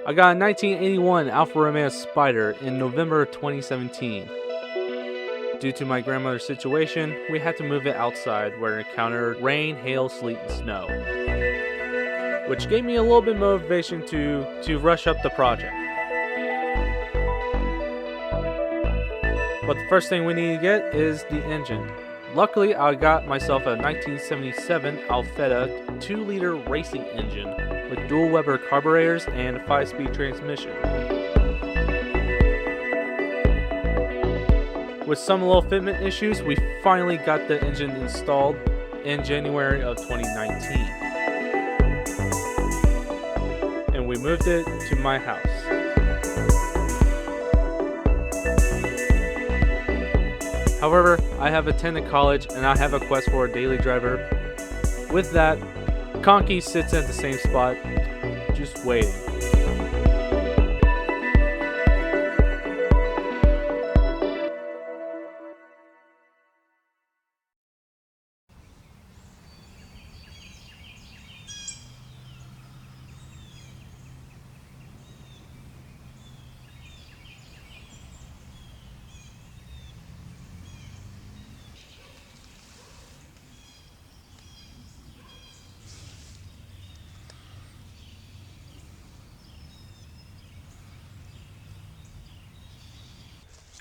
I got a 1981 Alfa Romeo Spider in November 2017. Due to my grandmother's situation, we had to move it outside where it encountered rain, hail, sleet, and snow, which gave me a little bit of motivation to rush up the project. But the first thing we need to get is the engine. Luckily, I got myself a 1977 Alfetta 2-liter racing engine with dual Weber carburetors and a 5-speed transmission. With some little fitment issues, we finally got the engine installed in January of 2019. And we moved it to my house. However, I have attended college and I have a quest for a daily driver. With that, Conke sits at the same spot, just waiting.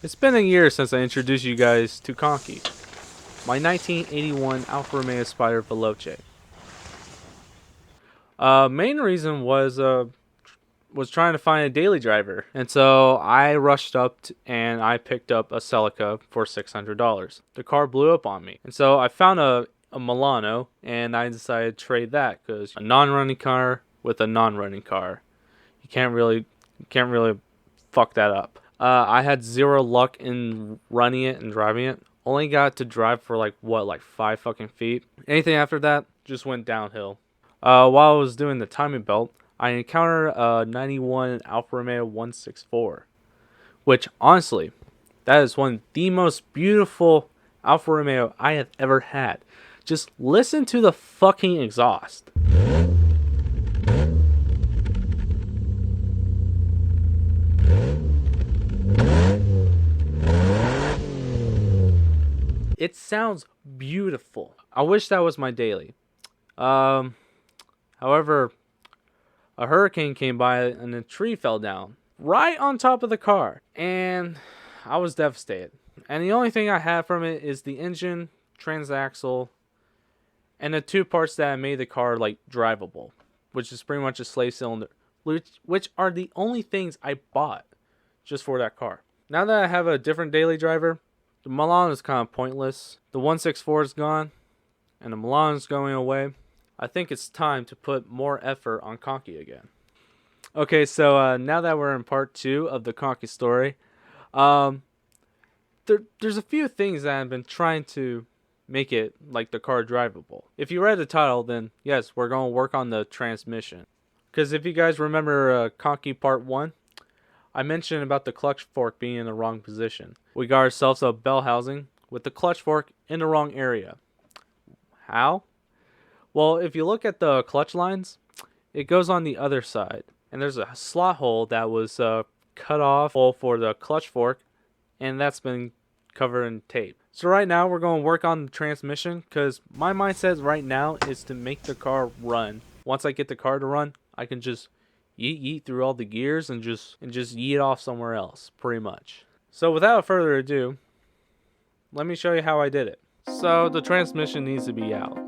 It's been a year since I introduced you guys to Conke, my 1981 Alfa Romeo Spider Veloce. Main reason was trying to find a daily driver, and so I rushed up and I picked up a Celica for $600. The car blew up on me, and so I found a Milano, and I decided to trade that because a non-running car with a non-running car, you can't really fuck that up. I had zero luck in running it and driving it. Only got to drive for like 5 fucking feet. Anything after that just went downhill. While I was doing the timing belt, I encountered a 91 Alfa Romeo 164, which honestly, that is one of the most beautiful Alfa Romeo I have ever had. Just listen to the fucking exhaust. It sounds beautiful. I wish that was my daily. However, a hurricane came by and a tree fell down right on top of the car, and I was devastated. And the only thing I have from it is the engine, transaxle, and the 2 parts that made the car like drivable, which is pretty much a slave cylinder, which are the only things I bought just for that car. Now that I have a different daily driver, the Milan is kind of pointless. The 164 is gone, and the Milan is going away. I think it's time to put more effort on Conke again. Okay, so now that we're in part 2 of the Conke story, there's a few things that I've been trying to make it like the car drivable. If you read the title, then yes, we're going to work on the transmission. Because if you guys remember Conke part 1, I mentioned about the clutch fork being in the wrong position. We got ourselves a bell housing with the clutch fork in the wrong area. How? Well, if you look at the clutch lines, it goes on the other side. And there's a slot hole that was cut off for the clutch fork, and that's been covered in tape. So right now we're going to work on the transmission because my mindset right now is to make the car run. Once I get the car to run, I can just yeet through all the gears and just yeet off somewhere else, pretty much. So without further ado, let me show you how I did it. So the transmission needs to be out.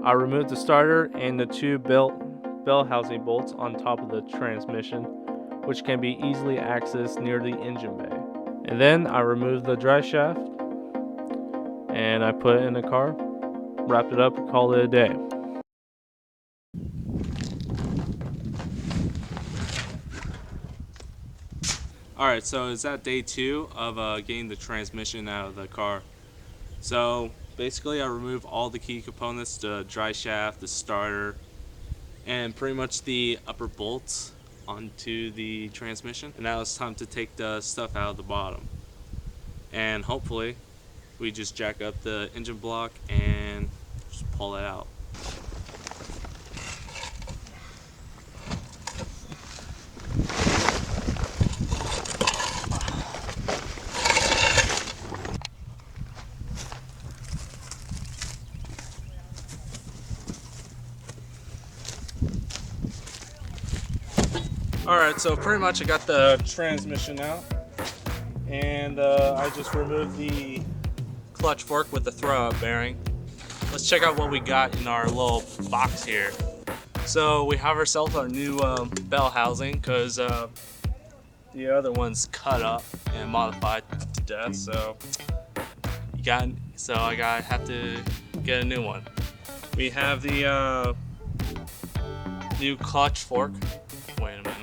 I removed the starter and the 2 bell housing bolts on top of the transmission, which can be easily accessed near the engine bay. And then I removed the drive shaft and I put it in the car, wrapped it up, and called it a day. Alright, so it's at day 2 of getting the transmission out of the car. So basically I removed all the key components, the drive shaft, the starter, and pretty much the upper bolts onto the transmission. And now it's time to take the stuff out of the bottom. And hopefully we just jack up the engine block and just pull it out. Alright, so pretty much I got the transmission out, and I just removed the clutch fork with the throw-up bearing. Let's check out what we got in our little box here. So we have ourselves our new bell housing, because the other one's cut up and modified to death, so I have to get a new one. We have the new clutch fork. Wait a minute.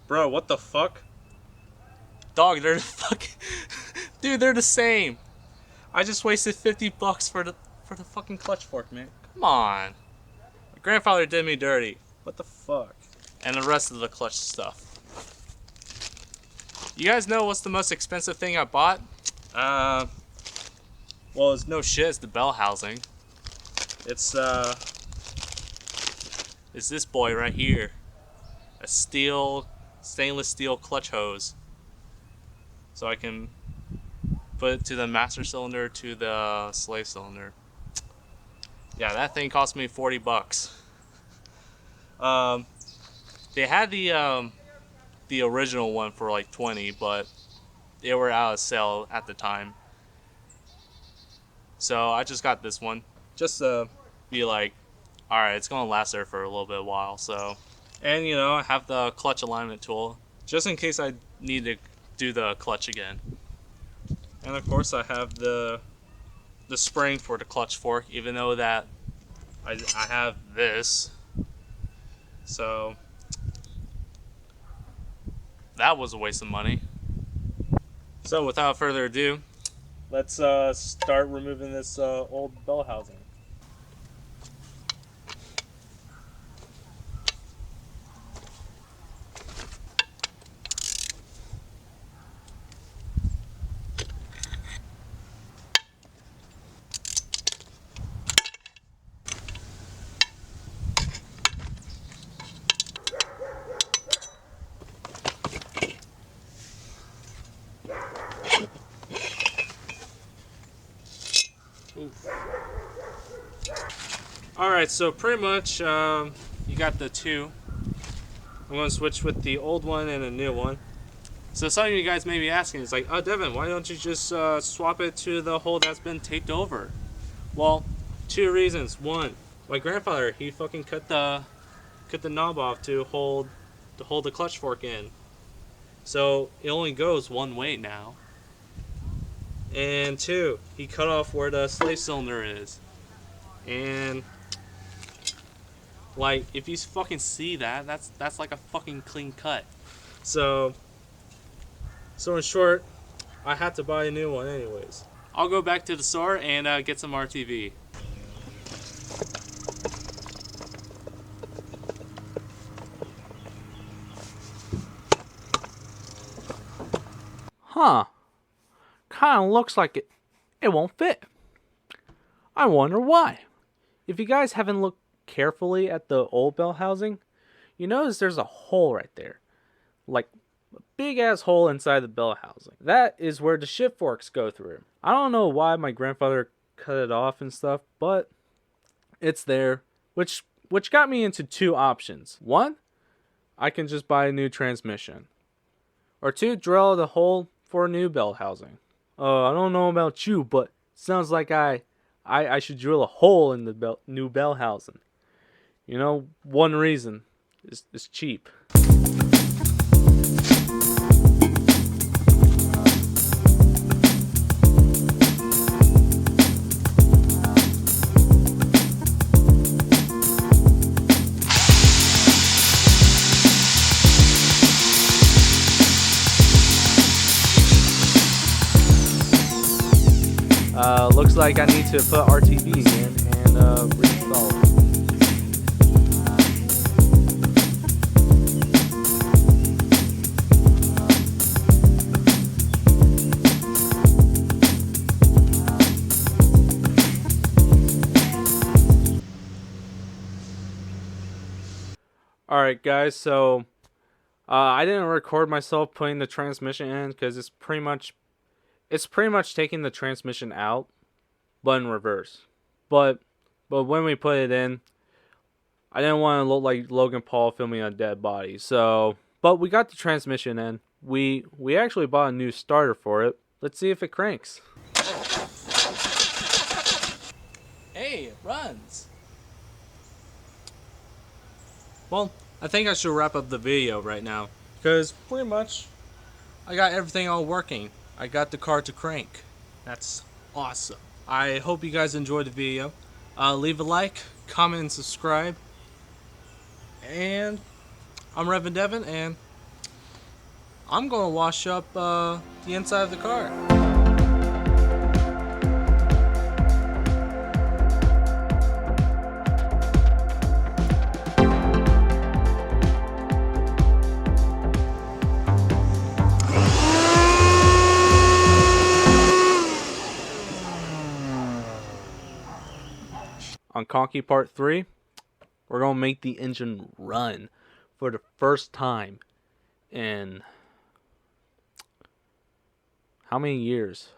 Bro, what the fuck? Dog, they're fucking dude, they're the same. I just wasted $50 for the fucking clutch fork, man. Come on. My grandfather did me dirty. What the fuck? And the rest of the clutch stuff. You guys know what's the most expensive thing I bought? Well, it's no shit, it's the bell housing. It's this boy right here. A stainless steel clutch hose. So I can put it to the master cylinder, to the slave cylinder. Yeah, that thing cost me $40. They had the original one for like 20, but they were out of sale at the time. So I just got this one, just to be like, alright, it's gonna last there for a little bit while. So, and you know, I have the clutch alignment tool, just in case I need to do the clutch again. And of course I have the spring for the clutch fork, even though that I have this. So that was a waste of money. So without further ado, let's start removing this old bell housing. Alright, so pretty much you got the two. I'm going to switch with the old one and a new one. So some of you guys may be asking, it's like, oh Devin, why don't you just swap it to the hole that's been taped over? Well, two reasons. One, my grandfather, he fucking cut the knob off to hold the clutch fork in. So it only goes one way now. And two, he cut off where the slave cylinder is. And like, if you fucking see that, that's like a fucking clean cut. So in short, I had to buy a new one anyways. I'll go back to the store and get some RTV. Huh. Kinda looks like it won't fit. I wonder why. If you guys haven't looked carefully at the old bell housing, you notice there's a hole right there. Like a big ass hole inside the bell housing. That is where the shift forks go through. I don't know why my grandfather cut it off and stuff, but it's there. Which got me into two options. One, I can just buy a new transmission. Or two, drill the hole for a new bell housing. I don't know about you, but sounds like I should drill a hole in the new bell housing. You know, one reason is cheap. Looks like I need to put RTV in and reinstall it. Alright guys, so I didn't record myself putting the transmission in because it's pretty much taking the transmission out, but in reverse. But when we put it in, I didn't want to look like Logan Paul filming a dead body. So, but we got the transmission in. We actually bought a new starter for it. Let's see if it cranks. Hey, it runs. Well, I think I should wrap up the video right now, because pretty much I got everything all working. I got the car to crank. That's awesome. I hope you guys enjoyed the video. Leave a like, comment, and subscribe. And I'm Revvin Devin, and I'm going to wash up the inside of the car. On Conke Part 3, we're going to make the engine run for the first time in how many years?